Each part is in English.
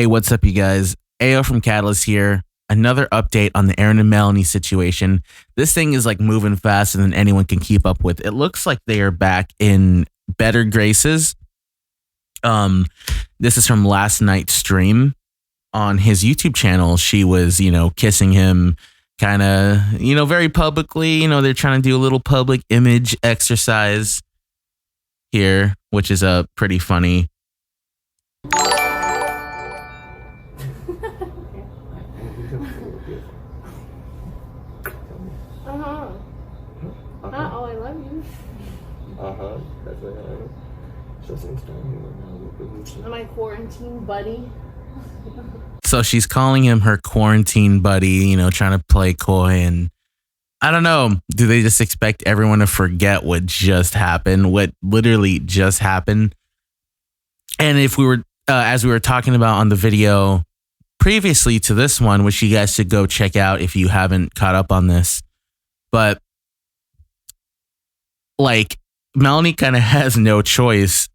Hey, what's up, you guys? AO from Catalyst here. Another update on the Aaron and Melanie situation. This thing is like moving faster than anyone can keep up with. It looks like they are back in better graces. This is from last night's stream on his YouTube channel. She was, kissing him kind of, very publicly. They're trying to do a little public image exercise here, which is pretty funny. Oh, I love you. That's what I My quarantine buddy. So she's calling him her quarantine buddy, trying to play coy. And I don't know, do they just expect everyone to forget what just happened, what literally just happened? And if we were, as we were talking about on the video previously to this one, which you guys should go check out if you haven't caught up on this, but like Melanie kind of has no choice.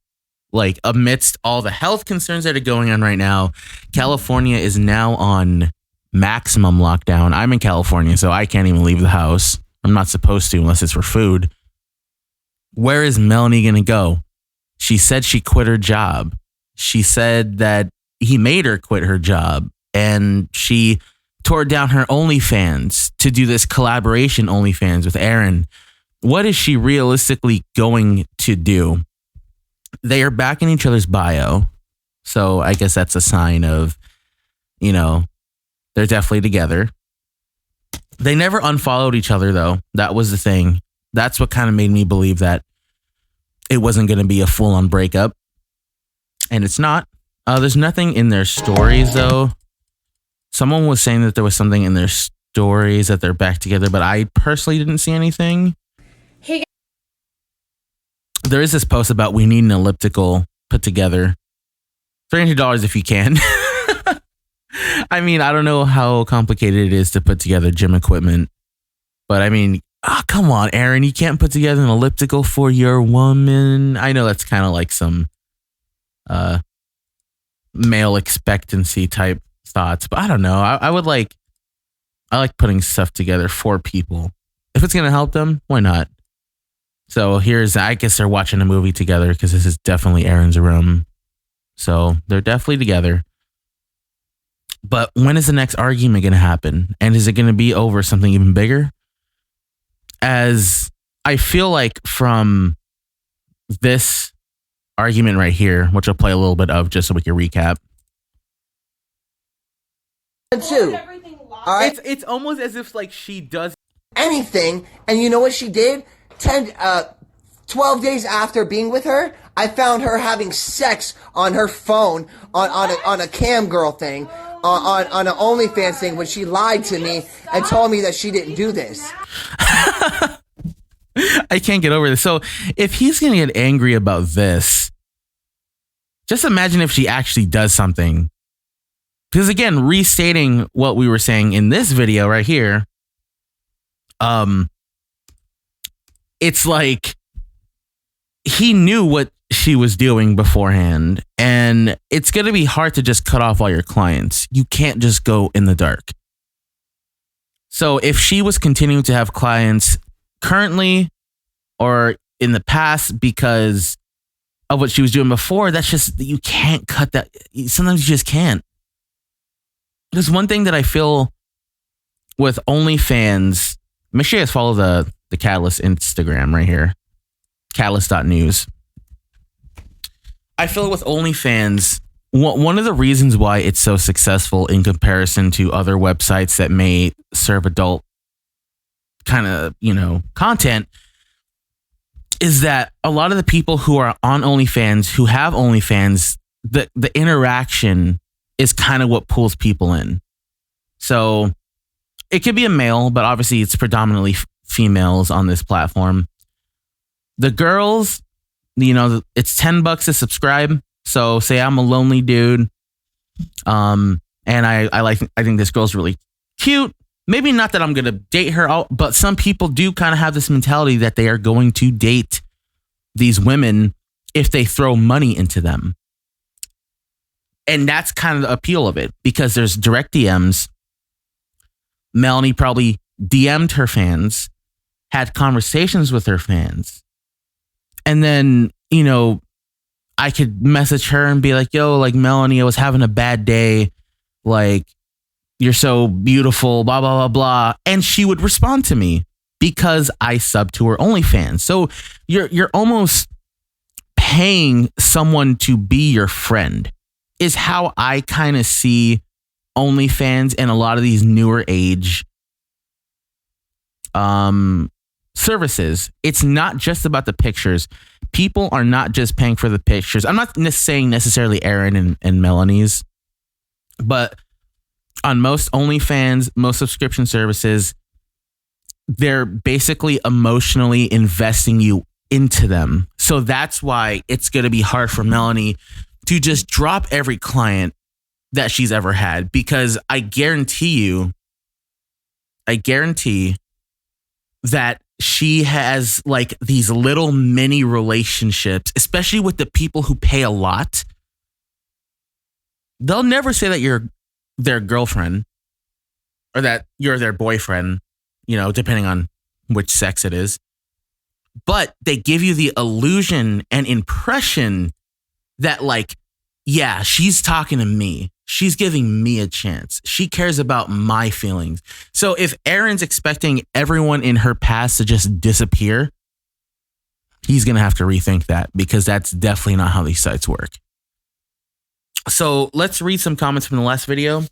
Like amidst all the health concerns that are going on right now, California is now on maximum lockdown. I'm in California, so I can't even leave the house. I'm not supposed to unless it's for food. Where is Melanie going to go? She said she quit her job. She said that he made her quit her job, and she tore down her OnlyFans to do this collaboration OnlyFans with Aaron. What is she realistically going to do? They are back in each other's bio. So I guess that's a sign of, they're definitely together. They never unfollowed each other, though. That was the thing. That's what kind of made me believe that it wasn't going to be a full-on breakup. And it's not. There's nothing in their stories, though. Someone was saying that there was something in their stories that they're back together, but I personally didn't see anything. There is this post about we need an elliptical put together. $300 if you can. I mean, I don't know how complicated it is to put together gym equipment. But I mean, come on, Aaron. You can't put together an elliptical for your woman. I know that's kind of like some male expectancy type thoughts. But I don't know. I like putting stuff together for people. If it's going to help them, why not? So I guess they're watching a movie together because this is definitely Aaron's room. So they're definitely together. But when is the next argument going to happen? And is it going to be over something even bigger? As I feel like from this argument right here, which I'll play a little bit of just so we can recap. Too. All right. It's almost as if like she does anything. And you know what she did? 12 days after being with her, I found her having sex on her phone on a cam girl thing, on an OnlyFans thing, when she lied to me and told me that she didn't do this. I can't get over this. So if he's going to get angry about this, just imagine if she actually does something. Because again, restating what we were saying in this video right here, it's like he knew what she was doing beforehand, and it's going to be hard to just cut off all your clients. You can't just go in the dark. So if she was continuing to have clients currently or in the past because of what she was doing before, that's just, you can't cut that. Sometimes you just can't. There's one thing that I feel with OnlyFans. Make sure you guys follow the Catalyst Instagram right here. Catalyst.news. I feel with OnlyFans, one of the reasons why it's so successful in comparison to other websites that may serve adult kind of, content, is that a lot of the people who are on OnlyFans, who have OnlyFans, the interaction is kind of what pulls people in. So it could be a male, but obviously it's predominantly females on this platform. The girls, it's $10 to subscribe. So say I'm a lonely dude, and I think this girl's really cute. Maybe not that I'm gonna date her out, but some people do kind of have this mentality that they are going to date these women if they throw money into them. And that's kind of the appeal of it, because there's direct DMs. Melanie probably DM'd her fans, had conversations with her fans. And then, I could message her and be like, yo, like, Melanie, I was having a bad day. Like, you're so beautiful, blah, blah, blah, blah. And she would respond to me because I sub to her OnlyFans. So you're almost paying someone to be your friend, is how I kind of see OnlyFans and a lot of these newer age services. It's not just about the pictures. People are not just paying for the pictures. I'm not saying necessarily Aaron and Melanie's, but on most OnlyFans, most subscription services, they're basically emotionally investing you into them. So that's why it's going to be hard for Melanie to just drop every client that she's ever had, because I guarantee that she has like these little mini relationships, especially with the people who pay a lot. They'll never say that you're their girlfriend or that you're their boyfriend, depending on which sex it is. But they give you the illusion and impression that, like, yeah, she's talking to me. She's giving me a chance. She cares about my feelings. So if Aaron's expecting everyone in her past to just disappear, he's going to have to rethink that, because that's definitely not how these sites work. So let's read some comments from the last video.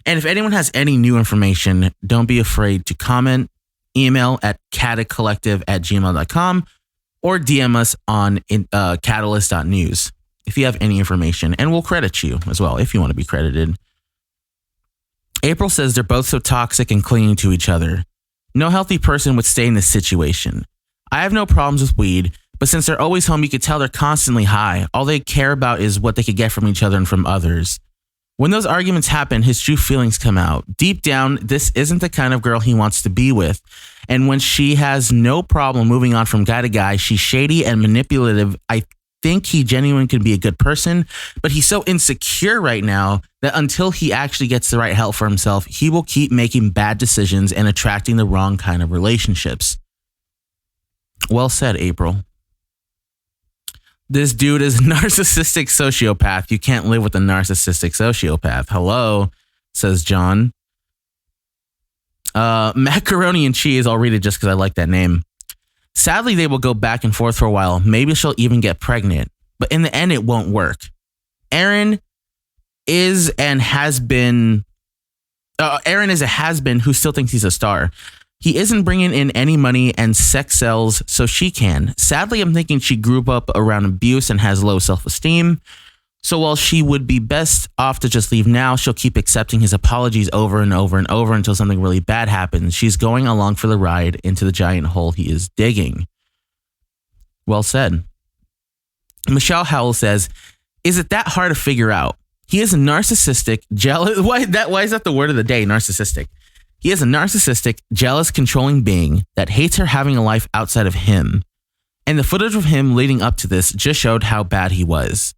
And if anyone has any new information, don't be afraid to comment, email at cataccollective@gmail.com, or DM us on catalyst.news if you have any information, and we'll credit you as well if you want to be credited. April says they're both so toxic and clinging to each other. No healthy person would stay in this situation. I have no problems with weed, but since they're always home, you could tell they're constantly high. All they care about is what they could get from each other and from others. When those arguments happen, his true feelings come out. Deep down, this isn't the kind of girl he wants to be with. And when she has no problem moving on from guy to guy, she's shady and manipulative. I think he genuinely could be a good person, but he's so insecure right now that until he actually gets the right help for himself, he will keep making bad decisions and attracting the wrong kind of relationships. Well said, April. This dude is a narcissistic sociopath. You can't live with a narcissistic sociopath. Hello, says John. Macaroni and cheese. I'll read it just because I like that name. Sadly, they will go back and forth for a while. Maybe she'll even get pregnant, but in the end, it won't work. Aaron is a has-been who still thinks he's a star. He isn't bringing in any money, and sex sells, so she can. Sadly, I'm thinking she grew up around abuse and has low self-esteem. So while she would be best off to just leave now, she'll keep accepting his apologies over and over and over until something really bad happens. She's going along for the ride into the giant hole he is digging. Well said. Michelle Howell says, is it that hard to figure out? He is a narcissistic, jealous. Why is that the word of the day? Narcissistic. He is a narcissistic, jealous, controlling being that hates her having a life outside of him. And the footage of him leading up to this just showed how bad he was.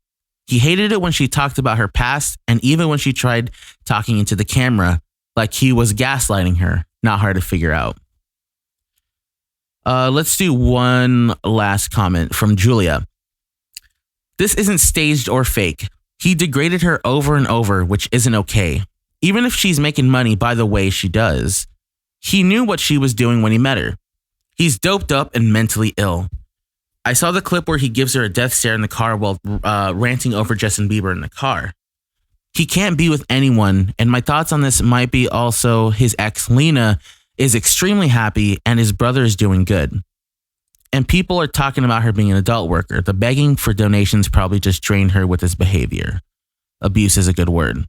He hated it when she talked about her past, and even when she tried talking into the camera, like he was gaslighting her. Not hard to figure out. Let's do one last comment from Julia. This isn't staged or fake. He degraded her over and over, which isn't okay. Even if she's making money by the way she does. He knew what she was doing when he met her. He's doped up and mentally ill. I saw the clip where he gives her a death stare in the car while ranting over Justin Bieber in the car. He can't be with anyone, and my thoughts on this might be also his ex, Lena, is extremely happy and his brother is doing good. And people are talking about her being an adult worker. The begging for donations probably just drained her with his behavior. Abuse is a good word.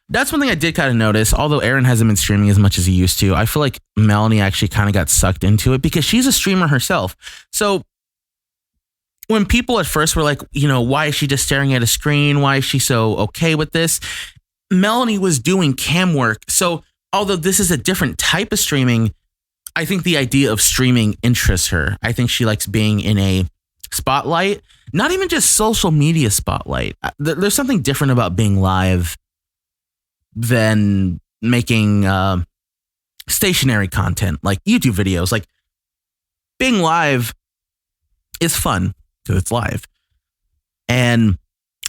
That's one thing I did kind of notice. Although Aaron hasn't been streaming as much as he used to, I feel like Melanie actually kind of got sucked into it because she's a streamer herself. So when people at first were like, why is she just staring at a screen? Why is she so okay with this? Melanie was doing cam work. So although this is a different type of streaming, I think the idea of streaming interests her. I think she likes being in a spotlight, not even just social media spotlight. There's something different about being live than making stationary content like YouTube videos. Like being live is fun because it's live. And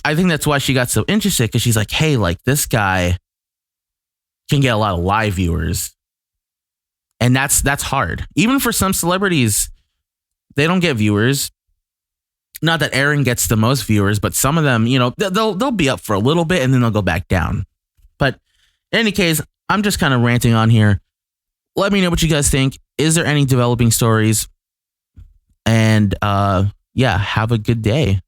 I think that's why she got so interested, because she's like, hey, like this guy can get a lot of live viewers. And that's hard. Even for some celebrities, they don't get viewers. Not that Aaron gets the most viewers, but some of them, you know, they'll be up for a little bit and then they'll go back down. But in any case, I'm just kind of ranting on here. Let me know what you guys think. Is there any developing stories? And yeah, have a good day.